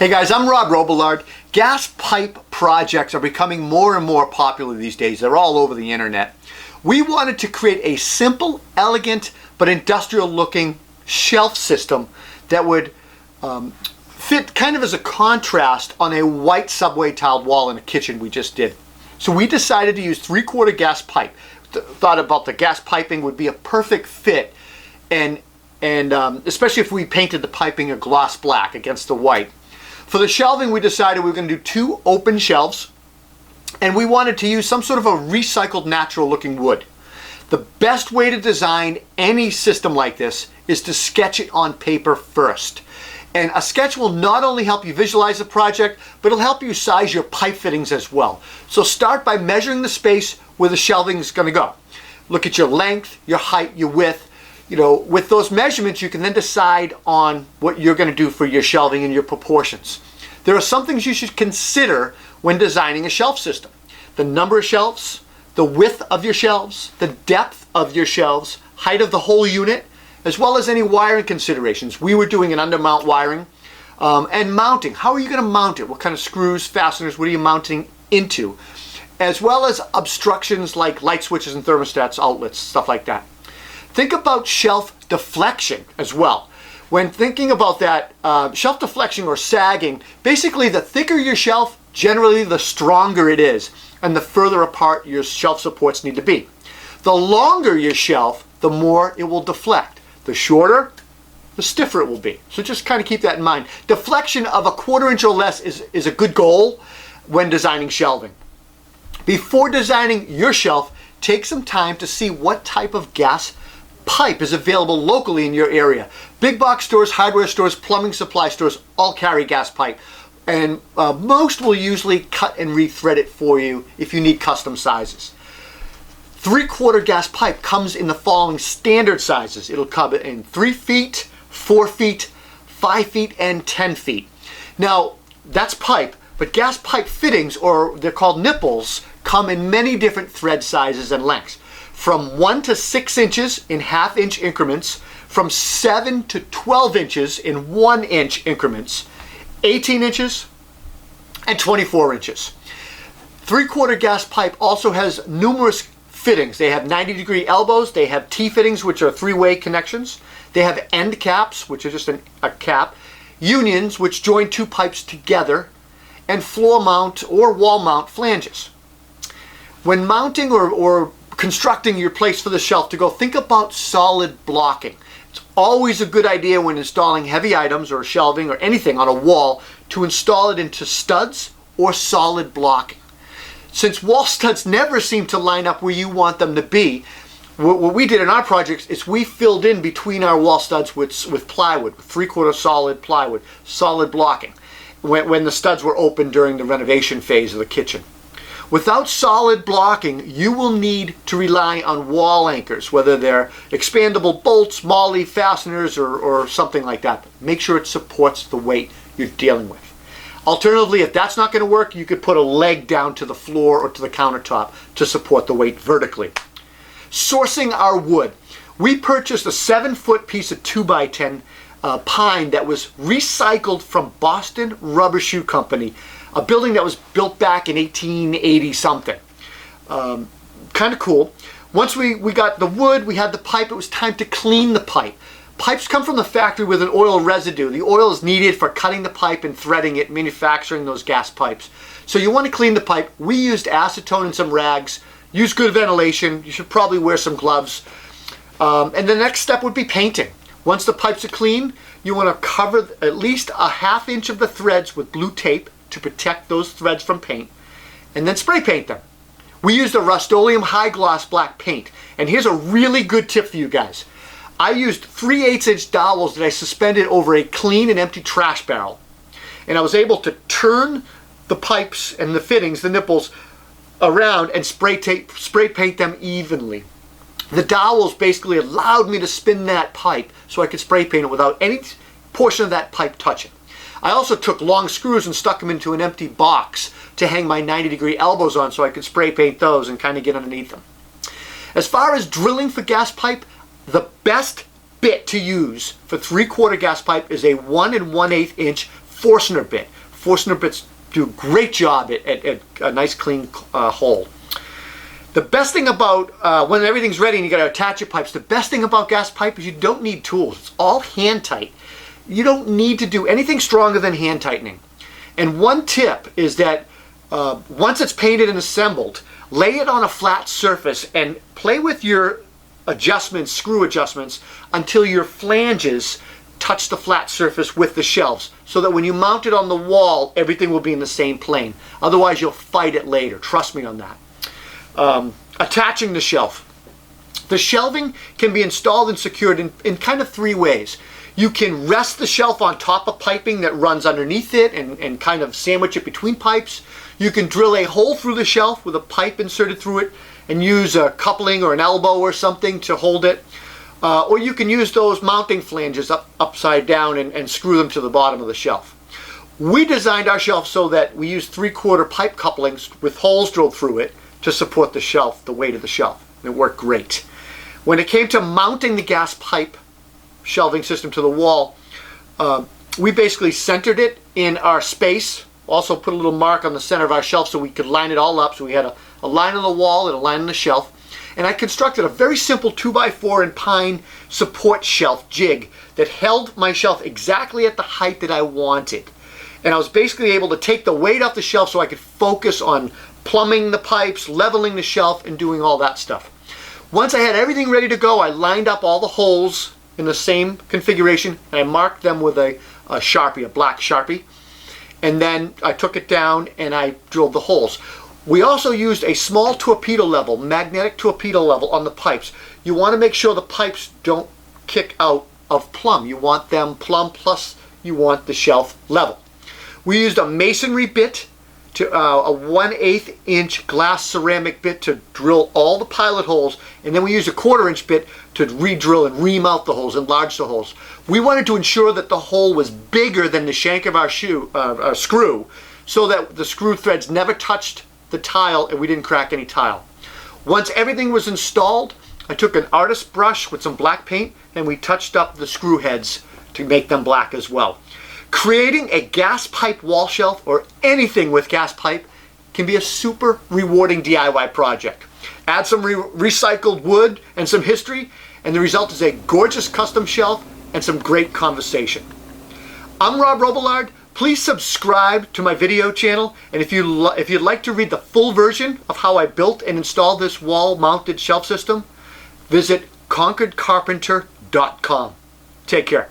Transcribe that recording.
Hey guys, I'm Rob Robillard. Gas pipe projects are becoming more and more popular these days. They're all over the internet. We wanted to create a simple, elegant, but industrial looking shelf system that would fit kind of as a contrast on a white subway tiled wall in a kitchen we just did. So we decided to use 3/4 gas pipe. Thought about the gas piping would be a perfect fit, and especially if we painted the piping a gloss black against the white. For the shelving, we decided we were going to do 2 open shelves, and we wanted to use some sort of a recycled natural looking wood. The best way to design any system like this is to sketch it on paper first. And a sketch will not only help you visualize the project, but it'll help you size your pipe fittings as well. So start by measuring the space where the shelving is going to go. Look at your length, your height, your width. You know, with those measurements, you can then decide on what you're going to do for your shelving and your proportions. There are some things you should consider when designing a shelf system. The number of shelves, the width of your shelves, the depth of your shelves, height of the whole unit, as well as any wiring considerations. We were doing an undermount wiring, and mounting. How are you going to mount it? What kind of screws, fasteners, what are you mounting into? As well as obstructions like light switches and thermostats, outlets, stuff like that. Think about shelf deflection as well. When thinking about that, shelf deflection or sagging, basically the thicker your shelf, generally the stronger it is, and the further apart your shelf supports need to be. The longer your shelf, the more it will deflect. The shorter, the stiffer it will be. So just kind of keep that in mind. Deflection of 1/4 inch or less is a good goal when designing shelving. Before designing your shelf, take some time to see what type of gas pipe is available locally in your area. Big box stores, hardware stores, plumbing supply stores all carry gas pipe, and most will usually cut and rethread it for you if you need custom sizes. 3/4 gas pipe comes in the following standard sizes. It'll come in 3 feet, 4 feet, 5 feet, and 10 feet. Now, that's pipe, but gas pipe fittings, or they're called nipples, come in many different thread sizes and lengths. From 1 to 6 inches in 1/2 inch increments, from 7 to 12 inches in 1 inch increments, 18 inches, and 24 inches. 3/4 gas pipe also has numerous fittings. They have 90-degree elbows, they have T-fittings, which are 3-way connections, they have end caps, which are just a cap, unions, which join 2 pipes together, and floor mount or wall mount flanges. When mounting or constructing your place for the shelf to go, think about solid blocking. It's always a good idea when installing heavy items or shelving or anything on a wall to install it into studs or solid blocking. Since wall studs never seem to line up where you want them to be, what we did in our projects is we filled in between our wall studs with plywood, with 3/4 solid plywood, solid blocking, when the studs were open during the renovation phase of the kitchen. Without solid blocking, you will need to rely on wall anchors, whether they're expandable bolts, MOLLE fasteners, or something like that. Make sure it supports the weight you're dealing with. Alternatively, if that's not going to work, you could put a leg down to the floor or to the countertop to support the weight vertically. Sourcing our wood. We purchased a 7-foot piece of 2x10 pine that was recycled from Boston Rubber Shoe Company, a building that was built back in 1880 something. Kind of cool. Once we got the wood, we had the pipe, it was time to clean the pipe. Pipes come from the factory with an oil residue. The oil is needed for cutting the pipe and threading it, manufacturing those gas pipes. So you want to clean the pipe. We used acetone and some rags. Use good ventilation. You should probably wear some gloves. And the next step would be painting. Once the pipes are clean, you want to cover at least 1/2 inch of the threads with blue tape to protect those threads from paint, and then spray paint them. We used a Rust-Oleum high gloss black paint, and here's a really good tip for you guys. I used 3/8 inch dowels that I suspended over a clean and empty trash barrel, and I was able to turn the pipes and the fittings, the nipples, around and spray paint them evenly. The dowels basically allowed me to spin that pipe so I could spray paint it without any portion of that pipe touching. I also took long screws and stuck them into an empty box to hang my 90-degree elbows on so I could spray paint those and kind of get underneath them. As far as drilling for gas pipe, the best bit to use for 3/4 gas pipe is a 1 1/8 inch Forstner bit. Forstner bits do a great job at a nice clean hole. The best thing about when everything's ready and you got to attach your pipes, the best thing about gas pipe is you don't need tools. It's all hand tight. You don't need to do anything stronger than hand tightening. And one tip is that once it's painted and assembled, lay it on a flat surface and play with your adjustments, screw adjustments, until your flanges touch the flat surface with the shelves, so that when you mount it on the wall, everything will be in the same plane. Otherwise, you'll fight it later. Trust me on that. Attaching the shelf. The shelving can be installed and secured in kind of three ways. You can rest the shelf on top of piping that runs underneath it and kind of sandwich it between pipes. You can drill a hole through the shelf with a pipe inserted through it and use a coupling or an elbow or something to hold it. Or you can use those mounting flanges upside down and screw them to the bottom of the shelf. We designed our shelf so that we use 3/4 pipe couplings with holes drilled through it to support the shelf, the weight of the shelf. It worked great. When it came to mounting the gas pipe shelving system to the wall, we basically centered it in our space. Also put a little mark on the center of our shelf so we could line it all up. So we had a line on the wall and a line on the shelf. And I constructed a very simple 2x4 and pine support shelf jig that held my shelf exactly at the height that I wanted. And I was basically able to take the weight off the shelf so I could focus on plumbing the pipes, leveling the shelf, and doing all that stuff. Once I had everything ready to go, I lined up all the holes in the same configuration and I marked them with a Sharpie, a black Sharpie. And then I took it down and I drilled the holes. We also used a small torpedo level, magnetic torpedo level on the pipes. You want to make sure the pipes don't kick out of plumb. You want them plumb, plus you want the shelf level. We used a masonry bit, to a 1/8 inch glass ceramic bit to drill all the pilot holes, and then we used a 1/4 inch bit to re-drill and remount the holes, enlarge the holes. We wanted to ensure that the hole was bigger than the shank of our screw, so that the screw threads never touched the tile and we didn't crack any tile. Once everything was installed, I took an artist brush with some black paint and we touched up the screw heads to make them black as well. Creating a gas pipe wall shelf or anything with gas pipe can be a super rewarding DIY project. Add some recycled wood and some history and the result is a gorgeous custom shelf and some great conversation. I'm Rob Robillard. Please subscribe to my video channel, and if you'd like to read the full version of how I built and installed this wall-mounted shelf system, visit concordcarpenter.com. Take care.